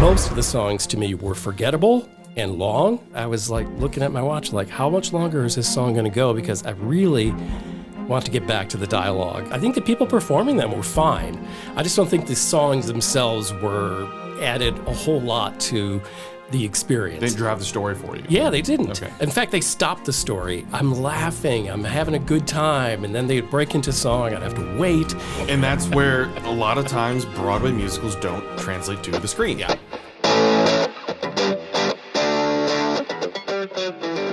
Most of the songs to me were forgettable and long. I was like looking at my watch like, how much longer is this song going to go? Because I really want to get back to the dialogue. I think the people performing them were fine. I just don't think the songs themselves were added a whole lot to the experience. They didn't drive the story for you. Yeah, they didn't. Okay. In fact, they stopped the story. I'm laughing, I'm having a good time, and then they'd break into song, I'd have to wait. And that's where a lot of times Broadway musicals don't translate to the screen. Yeah.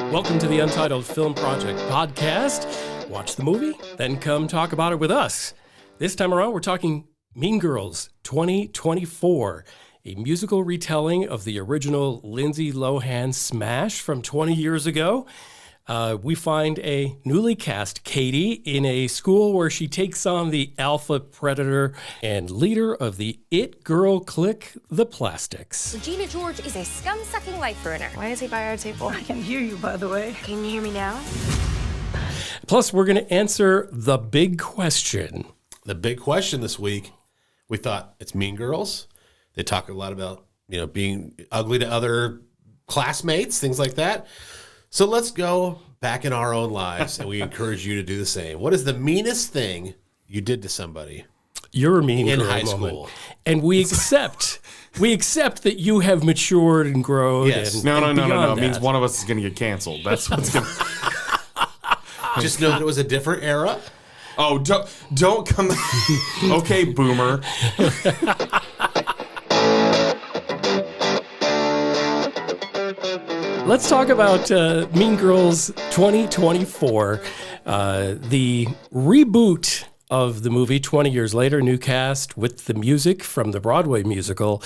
Welcome to the Untitled Film Project Podcast. Watch the movie, then come talk about it with us. This time around, we're talking Mean Girls 2024, a musical retelling of the original Lindsay Lohan smash from 20 years ago. We find a newly cast Katie in a school where she takes on the alpha predator and leader of the it girl clique, the Plastics. Regina George is a scum-sucking life ruiner. Why is he by our table? I can hear you, by the way. Can you hear me now? Plus, we're going to answer the big question. The big question this week, we thought it's Mean Girls. They talk a lot about, being ugly to other classmates, things like that. So let's go back in our own lives, and we encourage you to do the same. What is the meanest thing you did to somebody? You're a mean in girl high moment. school? And we accept that you have matured and grown. Yes. And, No. and It beyond means that. one of us is going to get canceled. That's what's going to... Just know that it was a different era. Oh, don't come... Okay, boomer. Let's talk about Mean Girls 2024, the reboot of the movie 20 years later, new cast with the music from the Broadway musical.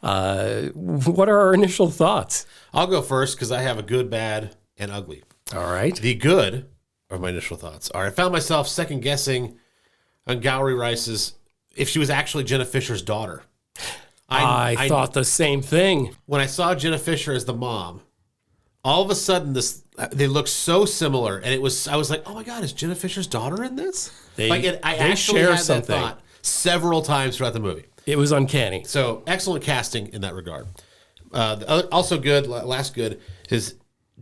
What are our initial thoughts? I'll go first because I have a good, bad, and ugly. All right. The good are my initial thoughts. I found myself second guessing on Gowrie Rice's, if she was actually Jenna Fisher's daughter. I thought the same thing. When I saw Jenna Fisher as the mom, all of a sudden they looked so similar, and I was like, oh my God, is Jenna Fisher's daughter in this? I actually share had something. that thought several times throughout the movie. It was uncanny. So excellent casting in that regard. Also good, last good is,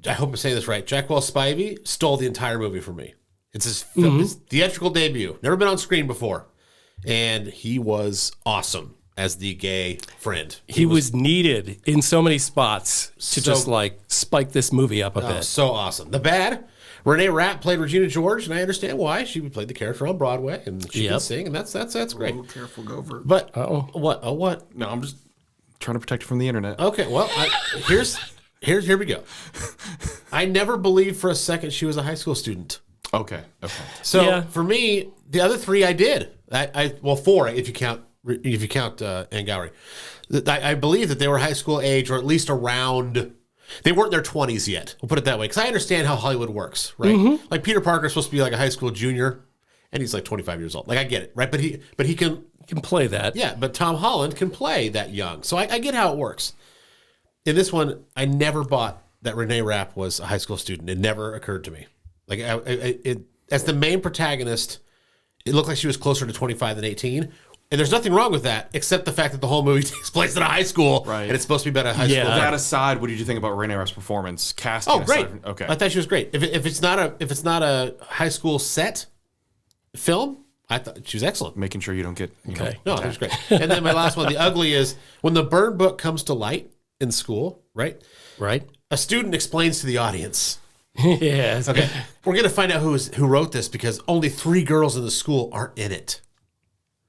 I hope I'm saying this right, Jackwell Spivey stole the entire movie for me. It's his theatrical debut. Never been on screen before. And he was awesome as the gay friend. He was needed in so many spots to So- just like spike this movie up a bit. So awesome. The bad, Renee Rapp played Regina George, and I understand why. She played the character on Broadway, and she can sing, and that's great. Oh, careful, Gover. But what? Oh, what? No, I'm just trying to protect you from the internet. Okay, well, here we go. I never believed for a second she was a high school student. Okay. So for me, the other three I did. Four if you count Ann Gowrie. I believe that they were high school age, or at least around. They weren't in their 20s yet. We'll put it that way, because I understand how Hollywood works, right? Mm-hmm. Like Peter Parker's supposed to be like a high school junior, and he's like 25 years old. Like I get it, right? But he can. Can play that. Yeah, but Tom Holland can play that young, so I get how it works. In this one, I never bought that Renee Rapp was a high school student. It never occurred to me. Like as the main protagonist, it looked like she was closer to 25 than 18. And there's nothing wrong with that, except the fact that the whole movie takes place at a high school, Right. and it's supposed to be about a high school. That aside, what did you think about Renee Rapp's performance? Casting Oh, great! aside, okay. I thought she was great. If it's not a high school set film, I thought she was excellent. Making sure you don't get Okay. No, it was great. And then my last one, the ugly, is when the burn book comes to light in school, right? Right? A student explains to the audience. Yes. Okay, we're gonna find out who wrote this because only 3 girls in the school aren't in it.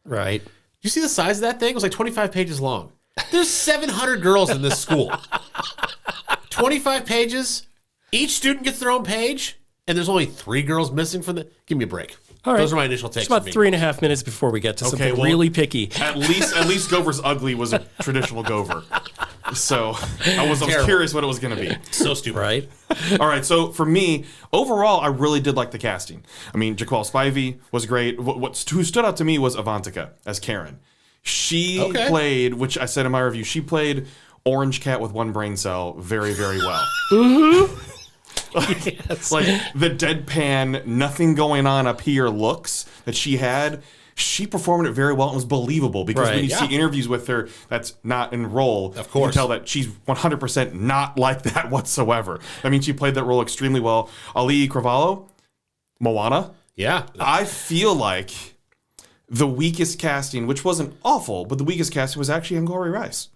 Right. You see the size of that thing? It was like 25 pages long. There's 700 girls in this school. 25 pages. Each student gets their own page, and there's only 3 girls missing from the. Give me a break. All right. Those are my initial takes. It's about for me. 3.5 minutes before we get to something really picky. At least Gover's ugly was a traditional Gover. So I was curious what it was going to be. So stupid. Right? All right, so for me, overall, I really did like the casting. I mean, Jackwell Spivey was great. Who stood out to me was Avantika as Karen. She played, which I said in my review, she played Orange Cat with one brain cell very, very well. Yes. Like the deadpan, nothing going on up here looks that she had. she performed it very well and was believable because when you see interviews with her that's not in role, of course, you can tell that she's 100% not like that whatsoever. I mean, she played that role extremely well. Ali Cravalho, Moana. Yeah. I feel like the weakest casting, which wasn't awful, but the weakest casting was actually Angourie Rice.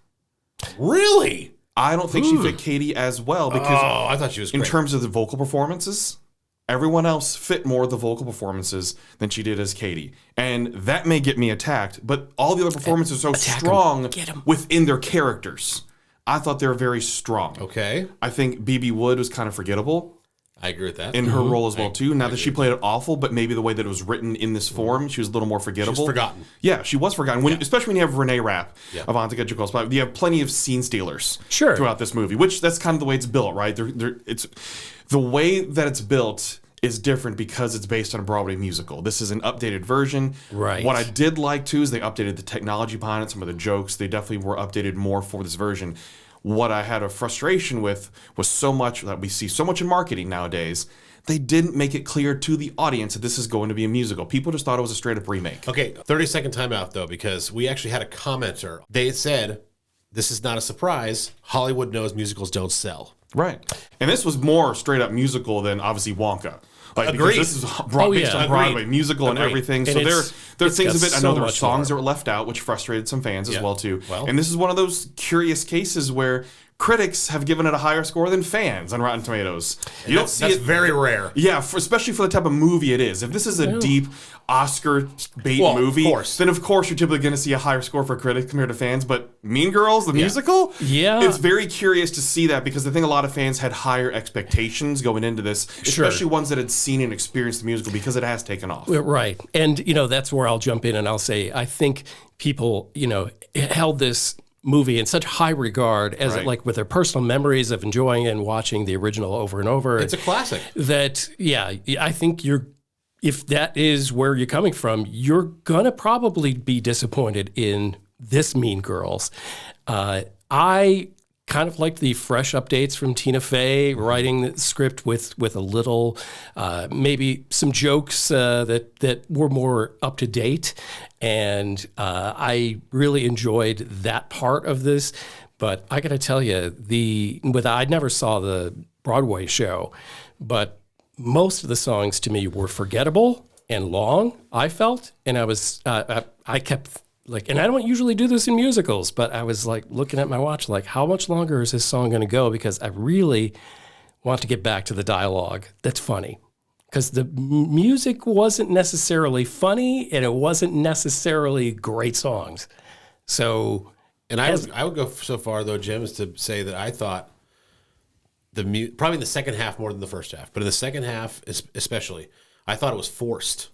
Really? I don't think she fit Katie as well because I thought she was great. In terms of the vocal performances, everyone else fit more of the vocal performances than she did as Katie. And that may get me attacked, but all the other performances are so strong within their characters. I thought they were very strong. Okay. I think B.B. Wood was kind of forgettable. I agree with that. In her role as well, too. Not that she played it awful, but maybe the way that it was written in this form, she was a little more forgettable. She was forgotten. Yeah, she was forgotten. Especially when you have Renee Rapp, Avantika Jacob, you have plenty of scene stealers throughout this movie, which that's kind of the way it's built, right? It's the way that it's built is different because it's based on a Broadway musical. This is an updated version. Right. What I did like, too, is they updated the technology behind it, some of the jokes. They definitely were updated more for this version. What I had a frustration with was so much that we see so much in marketing nowadays. They didn't make it clear to the audience that this is going to be a musical. People just thought it was a straight up remake. Okay, 30-second timeout though, because we actually had a commenter. They said, this is not a surprise. Hollywood knows musicals don't sell. Right. And this was more straight up musical than obviously Wonka. Like, Agreed. This is based on Broadway musical and everything. And so there are things of it. I know there were songs that were left out, which frustrated some fans as well too. And this is one of those curious cases where critics have given it a higher score than fans on Rotten Tomatoes. You don't see that's it very rare. Yeah, especially for the type of movie it is. If this is a deep Oscar bait movie, then of course you're typically going to see a higher score for critics compared to fans. But Mean Girls, the musical, it's very curious to see that because I think a lot of fans had higher expectations going into this, especially ones that had seen and experienced the musical because it has taken off. Right. And, that's where I'll jump in and I'll say, I think people, held this movie in such high regard as like with their personal memories of enjoying and watching the original over and over. It's a classic. That, I think if that is where you're coming from, you're going to probably be disappointed in this Mean Girls. I kind of liked the fresh updates from Tina Fey, writing the script with a little, maybe some jokes that were more up to date. And I really enjoyed that part of this. But I got to tell you, I never saw the Broadway show, but most of the songs to me were forgettable and long, I felt. And I kept and I don't usually do this in musicals, but I was like looking at my watch, like, how much longer is this song going to go? Because I really want to get back to the dialogue that's funny. Because the music wasn't necessarily funny and it wasn't necessarily great songs. So, and I would go so far though, Jim, as to say that I thought probably in the second half more than the first half, but in the second half especially, I thought it was forced.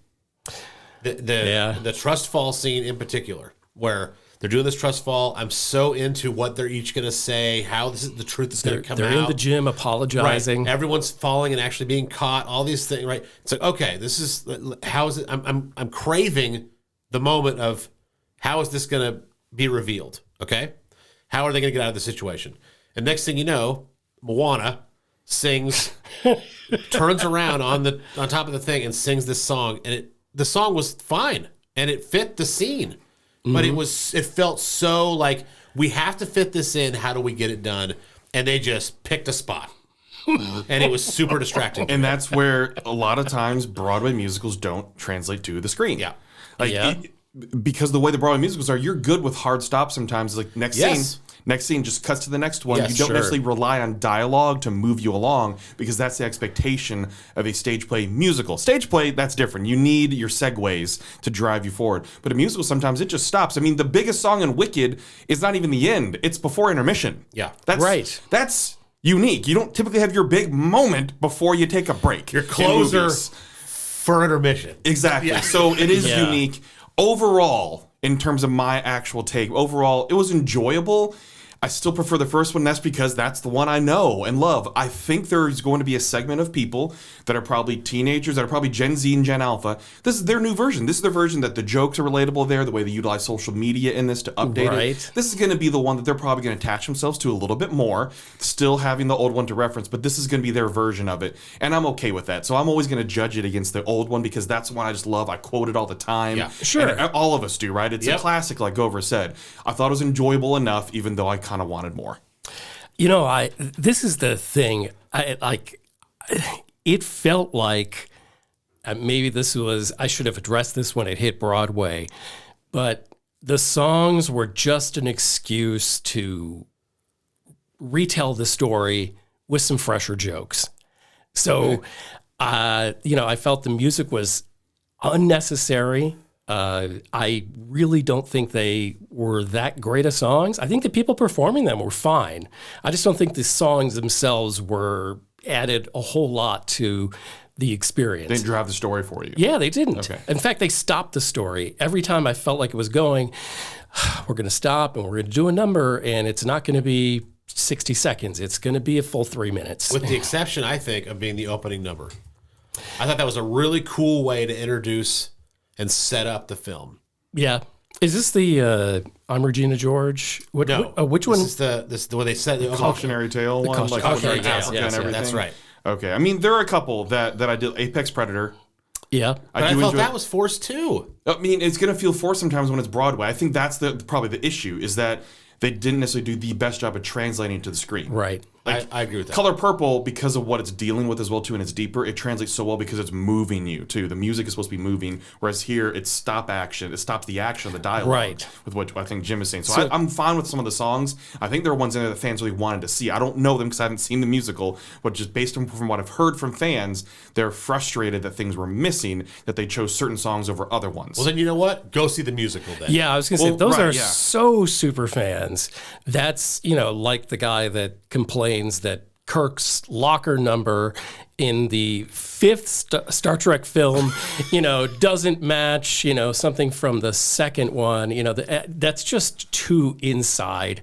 The trust fall scene in particular, where they're doing this trust fall. I'm so into what they're each going to say, how the truth is going to come out. They're in the gym apologizing. Right. Everyone's falling and actually being caught. All these things, right? It's like, okay, this is how is it? I'm craving the moment of how is this going to be revealed? Okay, how are they going to get out of the situation? And next thing you know, Moana sings, turns around on top of the thing and sings this song, and the song was fine and it fit the scene, but it felt so like we have to fit this in. How do we get it done? And they just picked a spot, and it was super distracting. And that's where a lot of times Broadway musicals don't translate to the screen. Yeah, because the way the Broadway musicals are, you're good with hard stops sometimes. Like next scene just cuts to the next one. You don't necessarily rely on dialogue to move you along because that's the expectation of a stage play musical. Stage play, that's different. You need your segues to drive you forward. But a musical, sometimes it just stops. I mean, the biggest song in Wicked is not even the end. It's before intermission. Yeah. That's unique. You don't typically have your big moment before you take a break. Your closer for intermission. Exactly. Yeah. So it is unique. Overall, in terms of my actual take, it was enjoyable. I still prefer the first one. That's because that's the one I know and love. I think there's going to be a segment of people that are probably teenagers, that are probably Gen Z and Gen Alpha. This is their new version. This is their version that the jokes are relatable there, the way they utilize social media in this to update it. This is going to be the one that they're probably going to attach themselves to a little bit more, still having the old one to reference, but this is going to be their version of it. And I'm okay with that. So I'm always going to judge it against the old one because that's the one I just love. I quote it all the time. Yeah, sure. And all of us do, right? It's a classic, like Gover said. I thought it was enjoyable enough, even though I kind of wanted more. You know, this is the thing. It felt like maybe I should have addressed this when it hit Broadway, but the songs were just an excuse to retell the story with some fresher jokes. So, I felt the music was unnecessary. I really don't think they were that great of songs. I think the people performing them were fine. I just don't think the songs themselves were added a whole lot to the experience. They didn't drive the story for you. Yeah, they didn't. Okay. In fact, they stopped the story. Every time I felt like it was going, we're going to stop and we're going to do a number, and it's not going to be 60 seconds. It's going to be a full 3 minutes. With the exception, I think, of being the opening number. I thought that was a really cool way to introduce and set up the film. Yeah. Is this the I'm Regina George? No. Which one? This is the way they set the Cautionary tale one, like cautionary tale. Africa and everything. That's right. Okay. I mean, there are a couple that I did. Apex Predator. Yeah. I felt that was forced too. I mean, it's going to feel forced sometimes when it's Broadway. I think that's probably the issue, is that they didn't necessarily do the best job of translating it to the screen. Right. I agree with that. Color Purple, because of what it's dealing with as well too, and it's deeper, it translates so well because it's moving you too. The music is supposed to be moving, whereas here it's stop action. It stops the action of the dialogue. Right. With what I think Jim is saying. So I'm fine with some of the songs. I think there are ones in there that fans really wanted to see. I don't know them because I haven't seen the musical, but just based on from what I've heard from fans, they're frustrated that things were missing, that they chose certain songs over other ones. Well, then you know what? Go see the musical then. Yeah, I was going to say, those are so super fans. That's, like the guy that complains that Kirk's locker number in the fifth Star Trek film, doesn't match, something from the second one. That's just too inside.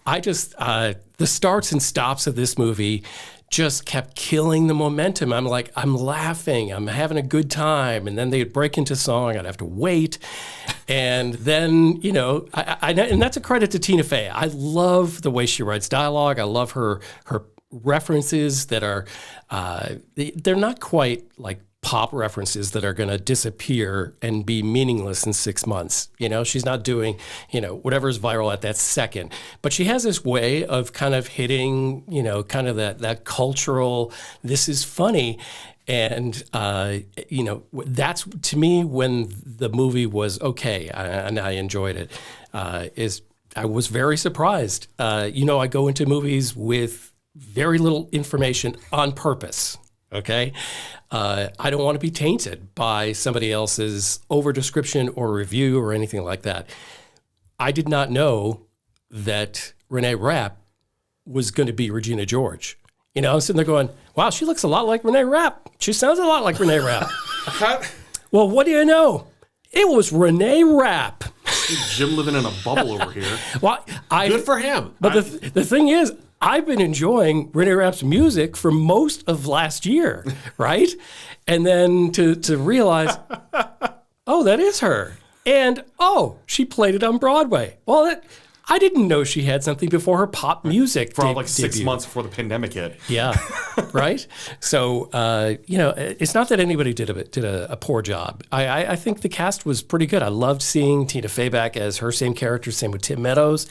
The starts and stops of this movie just kept killing the momentum. I'm like, I'm laughing, I'm having a good time, and then they'd break into song, I'd have to wait, and then, and that's a credit to Tina Fey. I love the way she writes dialogue. I love her references that are, they're not quite like pop references that are going to disappear and be meaningless in 6 months. She's not doing, whatever's viral at that second. But she has this way of kind of hitting, kind of that cultural, this is funny. And, that's to me when the movie was okay and I enjoyed it, I was very surprised. I go into movies with very little information on purpose. Okay. I don't want to be tainted by somebody else's over description or review or anything like that. I did not know that Renee Rapp was going to be Regina George. I'm sitting there going, wow, she looks a lot like Renee Rapp. She sounds a lot like Renee Rapp. Well, what do you know? It was Renee Rapp. Jim living in a bubble over here. Well, good for him. But the thing is, I've been enjoying Renee Rapp's music for most of last year, right? And then to realize, oh, that is her. And, she played it on Broadway. Well, I didn't know she had something before her pop music for like 6 months before the pandemic hit. Yeah, right? So, it's not that anybody did a poor job. I think the cast was pretty good. I loved seeing Tina Fey back as her same character, same with Tim Meadows.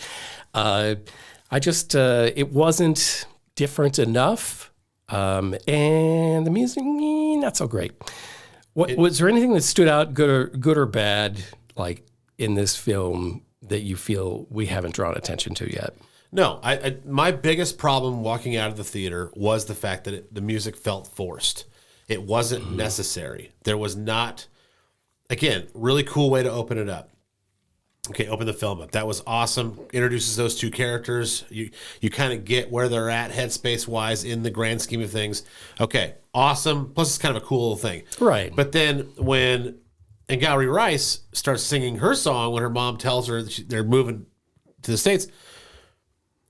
It wasn't different enough, and the music, not so great. Was there anything that stood out, good or bad, like in this film that you feel we haven't drawn attention to yet? No, my biggest problem walking out of the theater was the fact that the music felt forced. It wasn't necessary. There was not, again, really cool way to open it up. Okay, open the film up. That was awesome. Introduces those two characters. You kind of get where they're at headspace-wise in the grand scheme of things. Okay, awesome. Plus, it's kind of a cool little thing. Right. But then when Angourie Rice starts singing her song when her mom tells her they're moving to the States,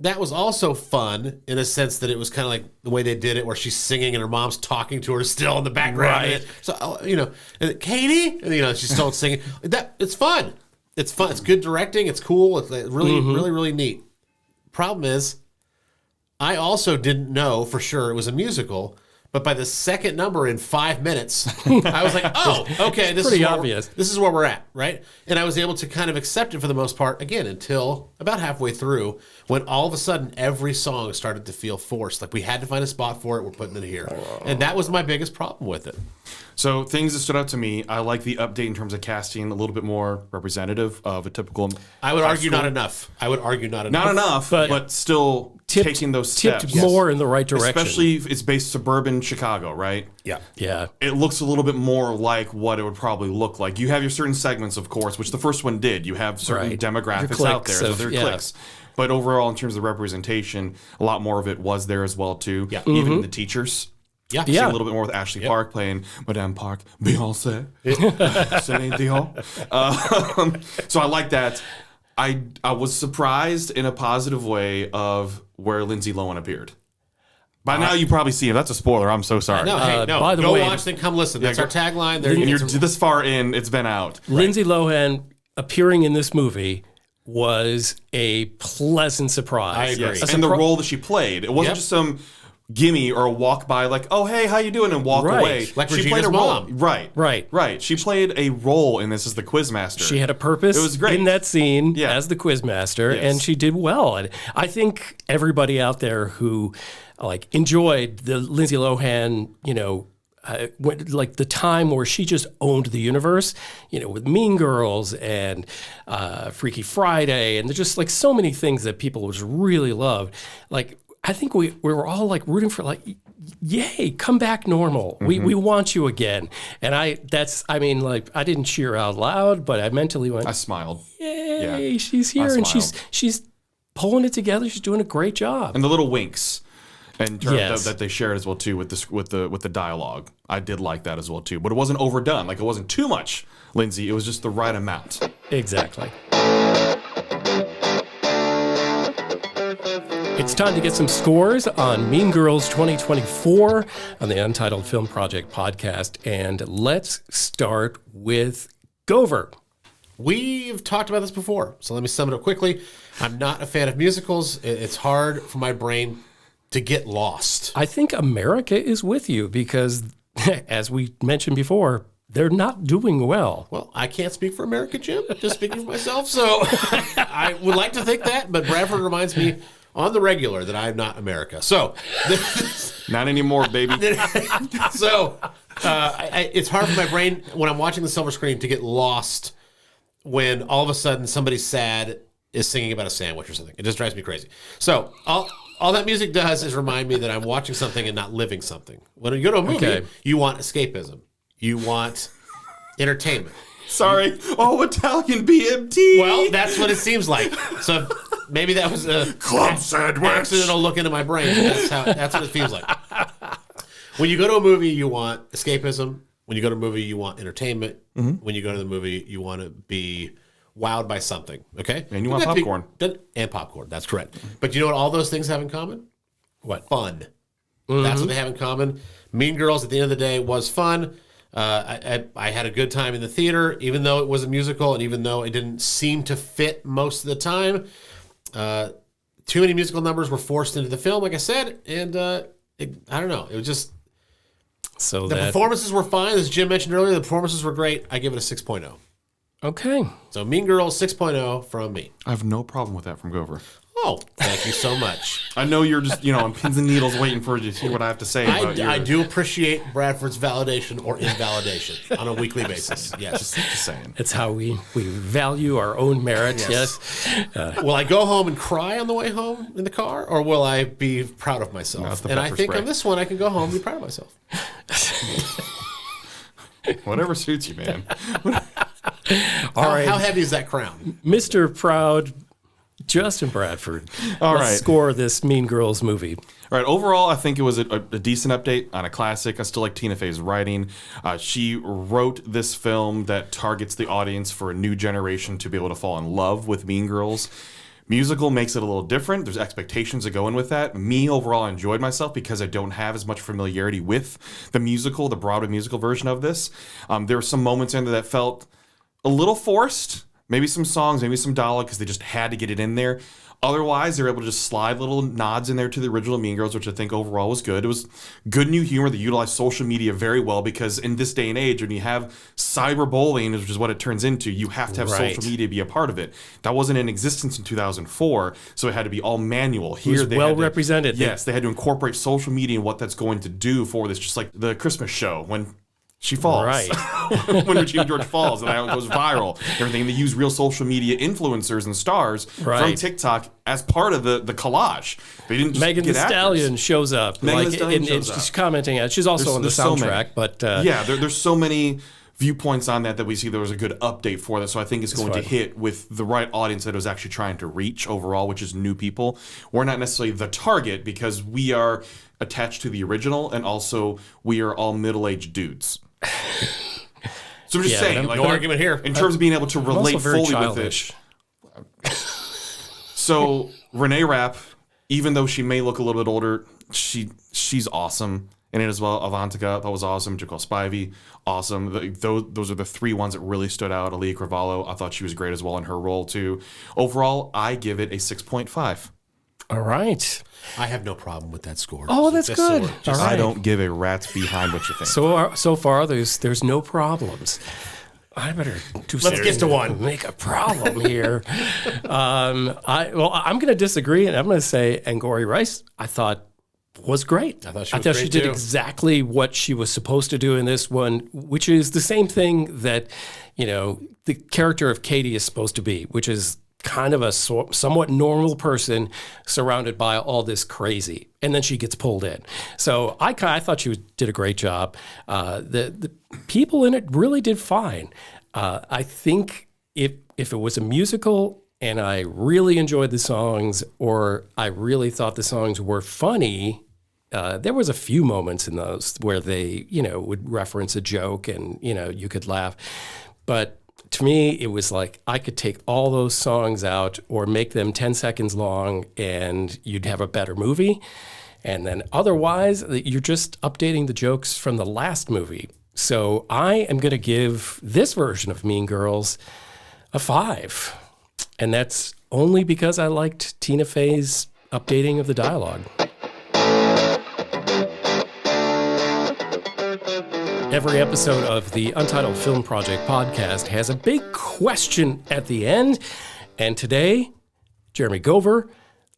that was also fun in a sense that it was kind of like the way they did it, where she's singing and her mom's talking to her still in the background. Right. So, and Katie, and, she's still singing. It's fun. It's fun. It's good directing. It's cool. It's really, really, really neat. Problem is, I also didn't know for sure it was a musical. But by the second number in 5 minutes, I was like, oh, okay, this pretty is obvious. This is where we're at, right? And I was able to kind of accept it for the most part, again, until about halfway through, when all of a sudden every song started to feel forced. Like we had to find a spot for it, we're putting it here. And that was my biggest problem with it. So things that stood out to me, I like the update in terms of casting, a little bit more representative of a typical. I would argue not enough. Not enough, but still taking those steps. Tipped more in the right direction. Especially if it's based suburban Chicago, right? Yeah. Yeah. It looks a little bit more like what it would probably look like. You have your certain segments, of course, which the first one did. You have certain demographics out there, so they're clicks. But overall, in terms of representation, a lot more of it was there as well, too. Yeah. Even the teachers. Yeah. See a little bit more with Ashley Park playing Madame Park, Beyonce, Celine Dion. So I like that. I was surprised in a positive way of where Lindsay Lohan appeared. By now you probably see him. That's a spoiler. I'm so sorry. No, by the go way, watch, then come listen. That's our tagline. And you're this far in, it's been out. Lindsay Lohan appearing in this movie was a pleasant surprise. I agree. Yes. And the role that she played, it wasn't just some gimme or a walk by like, oh, hey, how you doing? And walk away. Like she Regina's played a role. mom. Right. She played a role in this as the quizmaster. She had a purpose It was great. in that scene as the quizmaster, and she did well. And I think everybody out there who enjoyed the Lindsay Lohan, like the time where she just owned the universe, with Mean Girls and Freaky Friday, and there's just like so many things that people just really loved. Like, I think we were all like rooting for yay, come back normal. We want you again. And I didn't cheer out loud, but I mentally went, I smiled. Yay, she's here and she's pulling it together. She's doing a great job. And the little winks in terms that they shared as well too with the dialogue. I did like that as well too. But it wasn't overdone. Like it wasn't too much, Lindsay. It was just the right amount. Exactly. It's time to get some scores on Mean Girls 2024 on the Untitled Film Project Podcast. And let's start with Gover. We've talked about this before, so let me sum it up quickly. I'm not a fan of musicals. It's hard for my brain to get lost. I think America is with you because, as we mentioned before, they're not doing well. Well, I can't speak for America, Jim. Just speaking for myself. So I would like to think that, but Bradford reminds me on the regular that I'm not America. So not anymore, baby. So it's hard for my brain when I'm watching the silver screen to get lost when all of a sudden somebody sad is singing about a sandwich or something. It just drives me crazy. So all that music does is remind me that I'm watching something and not living something. When you go to a movie, you want escapism. You want entertainment. Sorry. Italian BMT. Well, that's what it seems like. So maybe that was a club sandwich. Accidental look into my brain. That's what it feels like. When you go to a movie, you want escapism. When you go to a movie, you want entertainment. When you go to the movie, you want to be wowed by something. Okay? And you want popcorn. And popcorn. That's correct. But you know what all those things have in common? What? Fun. That's what they have in common. Mean Girls, at the end of the day, was fun. I had a good time in the theater, even though it was a musical and even though it didn't seem to fit most of the time. Too many musical numbers were forced into the film, like I said, and I don't know. It was just... So the performances were fine. As Jim mentioned earlier, the performances were great. I give it a 6.0. Okay. So Mean Girls, 6.0 from me. I have no problem with that from Gover. Oh, thank you so much. I know you're just, on pins and needles waiting for you to hear what I have to say. I do appreciate Bradford's validation or invalidation on a weekly basis. Yes. Just saying. It's how we value our own merit. Yes. Will I go home and cry on the way home in the car, or will I be proud of myself? And I think on this one, I can go home and be proud of myself. Whatever suits you, man. All right. How heavy is that crown? Mr. Proud Justin Bradford. Let's score this Mean Girls movie. All right. Overall, I think it was a decent update on a classic. I still like Tina Fey's writing. She wrote this film that targets the audience for a new generation to be able to fall in love with Mean Girls. Musical makes it a little different. There's expectations that go in with that. Me, overall, I enjoyed myself because I don't have as much familiarity with the musical, the Broadway musical version of this. There were some moments in there that felt a little forced. Maybe some songs, maybe some dialogue, because they just had to get it in there. Otherwise, they were able to just slide little nods in there to the original Mean Girls, which I think overall was good. It was good new humor that utilized social media very well, because in this day and age, when you have cyberbullying, which is what it turns into, you have to have social media be a part of it. That wasn't in existence in 2004, so it had to be all manual. Here, they well represented. Yes, they had to incorporate social media and what that's going to do for this, just like the Christmas show when she falls. Right. When Regina George falls and how it goes viral. Everything. And they use real social media influencers and stars from TikTok as part of the collage. They didn't just Megan Thee Stallion shows up. Megan Thee Stallion shows she's up. commenting on it. She's also on the soundtrack. There's so many viewpoints on that we see there was a good update for that. So I think it's going to hit with the right audience that it was actually trying to reach overall, which is new people. We're not necessarily the target because we are attached to the original, and also we are all middle-aged dudes. So I'm just saying, no argument here. In terms of being able to relate fully childish with it. So Renee Rapp, even though she may look a little bit older, she's awesome in it as well. Avantika, that was awesome. Jaquel Spivey, awesome. Those are the three ones that really stood out. Aaliyah Carvalho, I thought she was great as well in her role too. Overall, I give it a 6.5. All right. I have no problem with that score. Oh, that's good. All right. I don't give a rat's behind what you think. So far, there's no problems. I better do something. Let's get to one. Make a problem here. I'm going to disagree, and I'm going to say Angourie Rice, I thought, was great. I thought she did exactly what she was supposed to do in this one, which is the same thing that, the character of Katie is supposed to be, which is kind of a somewhat normal person surrounded by all this crazy, and then she gets pulled in. So I thought she did a great job. The people in it really did fine. I think if it was a musical and I really enjoyed the songs, or I really thought the songs were funny, there was a few moments in those where they would reference a joke and you could laugh, but to me, it was like I could take all those songs out or make them 10 seconds long and you'd have a better movie. And then otherwise, you're just updating the jokes from the last movie. So I am going to give this version of Mean Girls a 5. And that's only because I liked Tina Fey's updating of the dialogue. Every episode of the Untitled Film Project Podcast has a big question at the end. And today, Jeremy Gover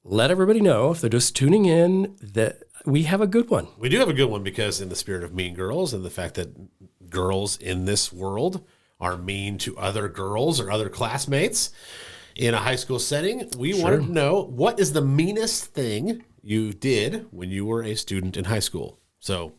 let everybody know, if they're just tuning in, that we have a good one. We do have a good one because in the spirit of Mean Girls and the fact that girls in this world are mean to other girls or other classmates in a high school setting, we wanted to know, what is the meanest thing you did when you were a student in high school? So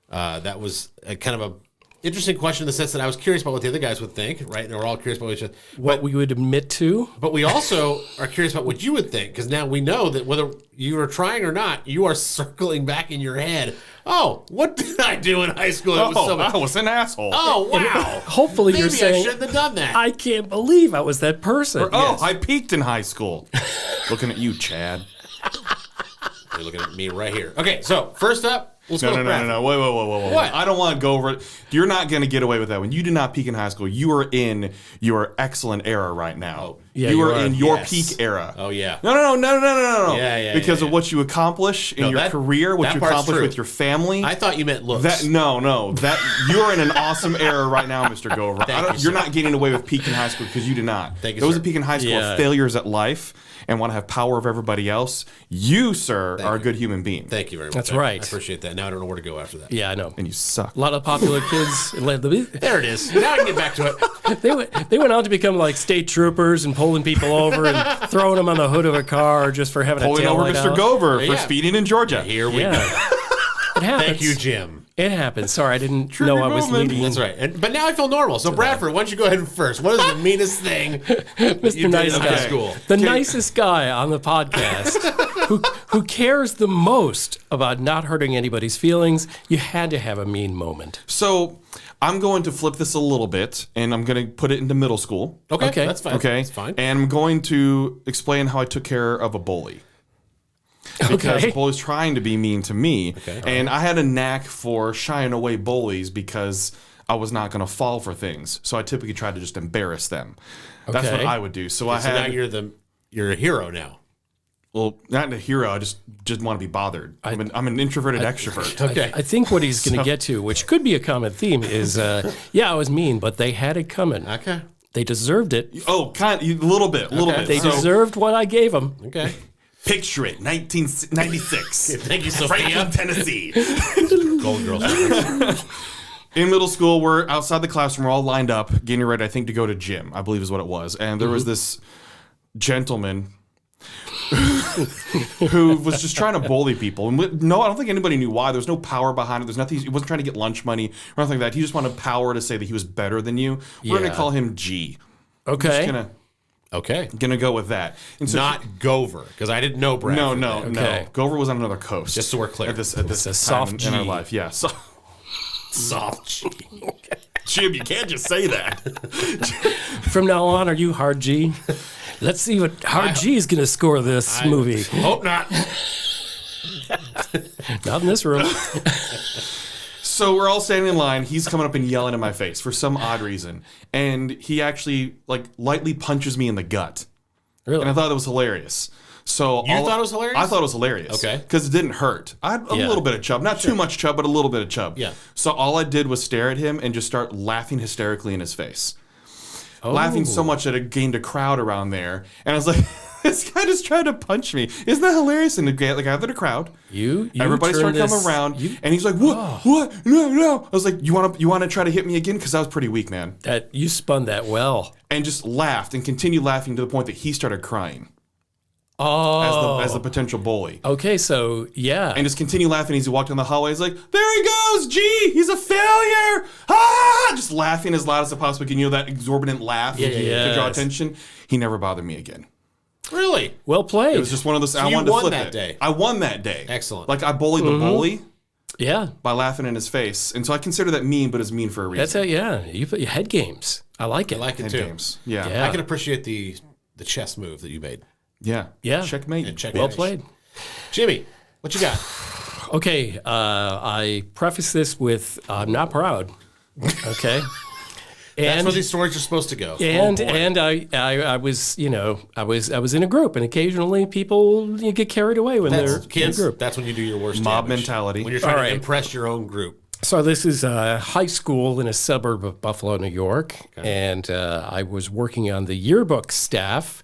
that was a kind of a interesting question in the sense that I was curious about what the other guys would think, right? And we're all curious about each other. What we would admit to. But we also are curious about what you would think, because now we know that whether you are trying or not, you are circling back in your head. Oh, what did I do in high school? I was an asshole. Oh, wow. Hopefully Maybe you're saying, I shouldn't have done that. I can't believe I was that person. Or, I peaked in high school. Looking at you, Chad. You're looking at me right here. Okay, so first up, let's go. No. Wait. What? I don't want to go over it. You're not going to get away with that. When you did not peak in high school, you are in your excellent era right now. Oh, yeah, you are in your peak era. Oh, yeah. No. Yeah. Because of what you accomplish in your career, what you accomplish with your family. I thought you meant looks. No. You're in an awesome era right now, Mr. Gover. You're not getting away with peak in high school because you did not. Thank you, Those sir. that peak in high school are failures at life and want to have power of everybody else. You, sir, are a good human being. Thank you very much. That's right. I appreciate that. Now I don't know where to go after that. Yeah, I know. And you suck. A lot of popular kids. There it is. Now I can get back to it. They went on to become like state troopers and pulling people over and throwing them on the hood of a car just for having Pulling a tail over light Mr. out. Gover for speeding in Georgia. Here we go. It happens. Thank you, Jim. It happened. Sorry, I didn't know I was leading. That's right. But now I feel normal. So Bradford, why don't you go ahead first? What is the meanest thing Mr. Nice Guy. School? The nicest guy on the podcast who cares the most about not hurting anybody's feelings. You had to have a mean moment. So I'm going to flip this a little bit, and I'm going to put it into middle school. Okay. That's fine. Okay. That's fine. And I'm going to explain how I took care of a bully. Because the bully's trying to be mean to me. Okay. And I had a knack for shying away bullies because I was not going to fall for things. So I typically tried to just embarrass them. That's what I would do. So I had. Now you're a hero now. Well, not a hero. I just want to be bothered. I'm an introverted extrovert. Okay. I think what he's going to get to, which could be a common theme, is I was mean, but they had it coming. Okay. They deserved it. Oh, a little bit. They deserved what I gave them. Okay. Picture it, 1996. Thank you, Sophia. Franklin, Tennessee. Gold Girls. In middle school, we're outside the classroom. We're all lined up, getting ready, I think, to go to gym, I believe is what it was. And there was this gentleman who was just trying to bully people. And I don't think anybody knew why. There was no power behind it. There's nothing. He wasn't trying to get lunch money or anything like that. He just wanted power to say that he was better than you. We're going to call him G. Okay. Gonna go with that. And so Not Gover, because I didn't know Brad. No. Gover was on another coast. Just so we're clear. At this It's a time soft in our G. life. Yeah. Soft G. Jim, you can't just say that. From now on, are you Hard G? Let's see what Hard G is going to score this movie. Hope not. Not in this room. So we're all standing in line. He's coming up and yelling in my face for some odd reason. And he actually lightly punches me in the gut. Really? And I thought that was hilarious. So You thought it was hilarious? I thought it was hilarious. Okay. Because it didn't hurt. I had a little bit of chub. Not too much chub, but a little bit of chub. Yeah. So all I did was stare at him and just start laughing hysterically in his face. Laughing so much that it gained a crowd around there. And I was like, this guy just tried to punch me. Isn't that hilarious? And I gathered a crowd. Everybody started coming around. And he's like, what? No. I was like, you want to try to hit me again? Because I was pretty weak, man. You spun that well. And just laughed and continued laughing to the point that he started crying. Oh. As the potential bully. Okay, so, yeah. And just continue laughing as he walked down the hallway. He's like, there he goes, G! He's a failure! Ah! Just laughing as loud as I possibly can. That exorbitant laugh to draw attention. He never bothered me again. Really? Well played. It was just one of those. I you wanted to won flip that it. day. I won that day. Excellent. I bullied the bully Yeah. by laughing in his face. And so I consider that mean, but it's mean for a reason. That's it, yeah. You put your head games. I like it. I like it Head too. games. Yeah. Yeah. I can appreciate the chess move that you made. Yeah. Yeah. Checkmate. And checkmate. Well played. Jimmy, what you got? Okay, I preface this with I'm not proud. Okay. That's And where these stories are supposed to go. and I was I was in a group, and occasionally people get carried away when they're in a Kids, group. that's when you do your worst Mob damage. mentality. When you're trying All to right. impress your own group. So this is high school in a suburb of Buffalo, New York, and I was working on the yearbook staff.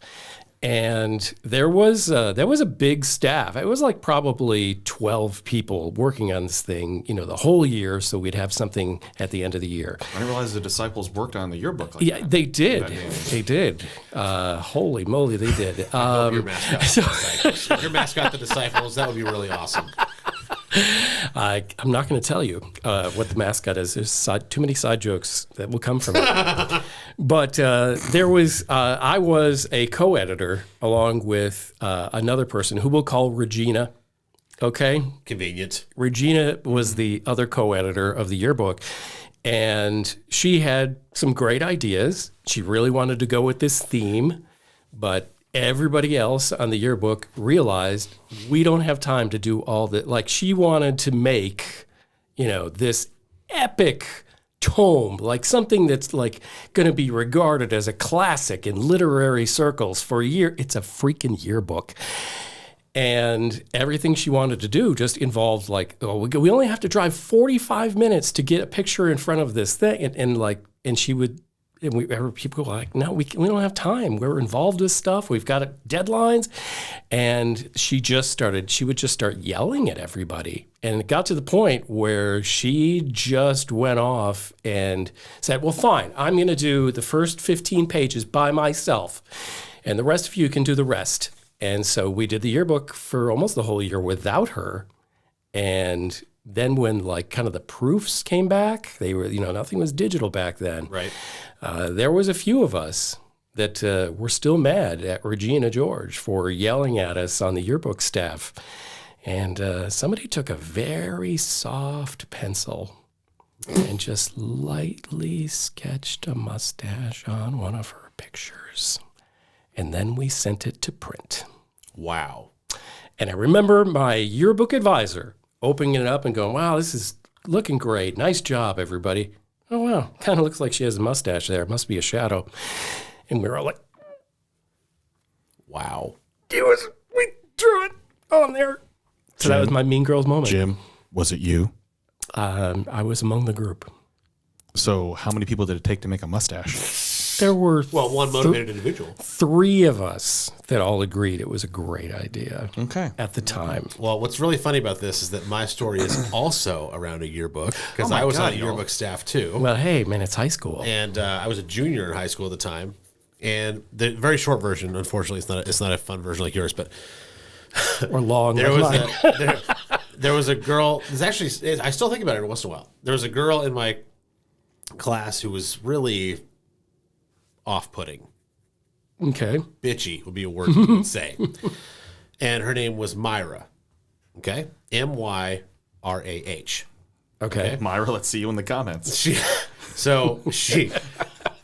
And there was a big staff. It was like probably 12 people working on this thing, the whole year. So we'd have something at the end of the year. I didn't realize the disciples worked on the yearbook like Yeah, that. they did. They did. Holy moly, they did. Your mascot, your mascot, the disciples. That would be really awesome. I'm not going to tell you what the mascot is. There's too many side jokes that will come from it. But I was a co-editor along with another person who we'll call Regina. Okay? Convenient. Regina was the other co-editor of the yearbook. And she had some great ideas. She really wanted to go with this theme, but everybody else on the yearbook realized we don't have time to do all that. Like, she wanted to make, this epic tome, like something that's like going to be regarded as a classic in literary circles for a year. It's a freaking yearbook. And everything she wanted to do just involved we only have to drive 45 minutes to get a picture in front of this thing. And she would, people were like, no, we don't have time. We're involved with stuff. We've got deadlines. And she would just start yelling at everybody. And it got to the point where she just went off and said, well, fine, I'm going to do the first 15 pages by myself. And the rest of you can do the rest. And so we did the yearbook for almost the whole year without her. And then when like kind of the proofs came back, they were, nothing was digital back then. Right. There was a few of us that were still mad at Regina George for yelling at us on the yearbook staff. And somebody took a very soft pencil and just lightly sketched a mustache on one of her pictures. And then we sent it to print. Wow. And I remember my yearbook advisor opening it up and going, wow, this is looking great. Nice job, everybody. Oh, wow. Kind of looks like she has a mustache there. Must be a shadow. And we were all like, wow. We drew it on there. So that was my Mean Girls moment. Jim, was it you? I was among the group. So how many people did it take to make a mustache? There were one motivated individual. 3 of us that all agreed it was a great idea. Okay. At the time. Well, what's really funny about this is that my story is also around a yearbook because I was on a yearbook staff too. Well, hey, man, it's high school. And I was a junior in high school at the time. And the very short version, unfortunately, it's not a fun version like yours, but or long. There was a girl. It's actually, I still think about it every once in a while. There was a girl in my class who was really off-putting. Okay. Bitchy would be a word you would say. And her name was Myra. Okay? MyraH. Okay. Myra, let's see you in the comments.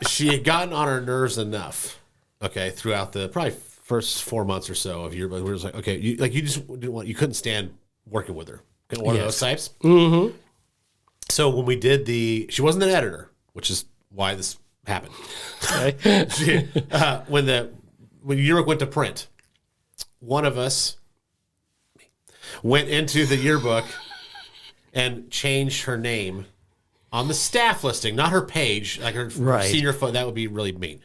She had gotten on her nerves enough, okay, throughout the probably first 4 months or so of year, but we were just like, okay, you just didn't want, you couldn't stand working with her. One of those types. Mm-hmm. So when we did she wasn't an editor, which is why this happened. Okay. When yearbook went to print, one of us went into the yearbook and changed her name on the staff listing, not her page, like her senior photo. That would be really mean.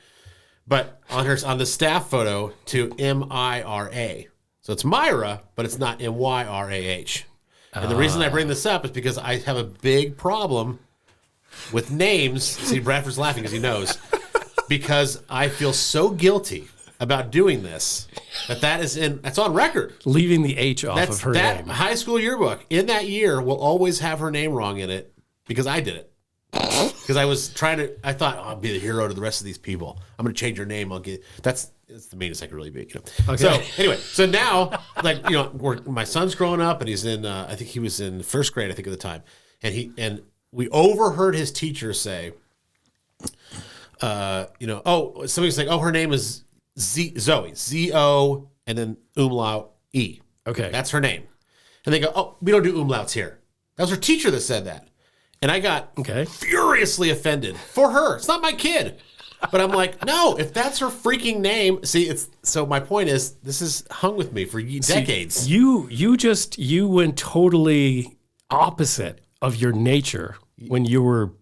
But on the staff photo to M-I-R-A. So it's Myra, but it's not M-Y-R-A-H. And the reason I bring this up is because I have a big problem with names. See, Bradford's laughing because he knows. Because I feel so guilty about doing this that's on record. Leaving the H off of her name. That high school yearbook in that year will always have her name wrong in it because I did it. Because I thought, I'll be the hero to the rest of these people. I'm going to change your name. That's the meanest I could really be. Okay. So anyway, now, my son's growing up and he's in, I think he was in first grade, I think at the time. And we overheard his teacher say, somebody's like, her name is Zoe, Z-O, and then umlaut E. Okay. That's her name. And they go, we don't do umlauts here. That was her teacher that said that. And I got furiously offended for her. It's not my kid. But I'm like, no, if that's her freaking name. See, so my point is, this has hung with me for decades. See, you went totally opposite of your nature when you were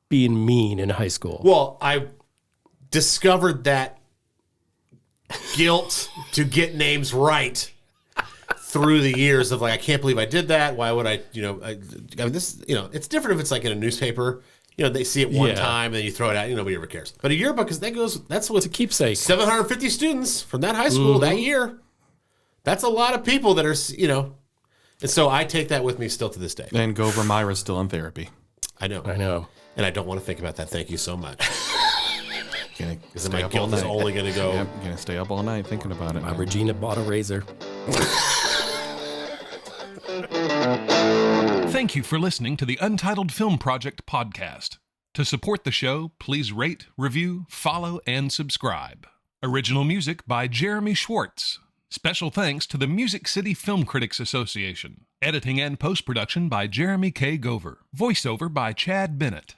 being mean in high school. Well, I discovered that guilt to get names right through the years of I can't believe I did that. Why would I, it's different if it's like in a newspaper, they see it one time and then you throw it out, nobody ever cares. But a yearbook that's what's a keepsake. 750 students from that high school that year. That's a lot of people that are, and so I take that with me still to this day. And go over Myra's still in therapy. I know. And I don't want to think about that. Thank you so much. Because my guilt is only going to go. Yep, you're going to stay up all night thinking about it. Regina bought a razor. Thank you for listening to the Untitled Film Project Podcast. To support the show, please rate, review, follow, and subscribe. Original music by Jeremy Schwartz. Special thanks to the Music City Film Critics Association. Editing and post-production by Jeremy K. Gover. Voiceover by Chad Bennett.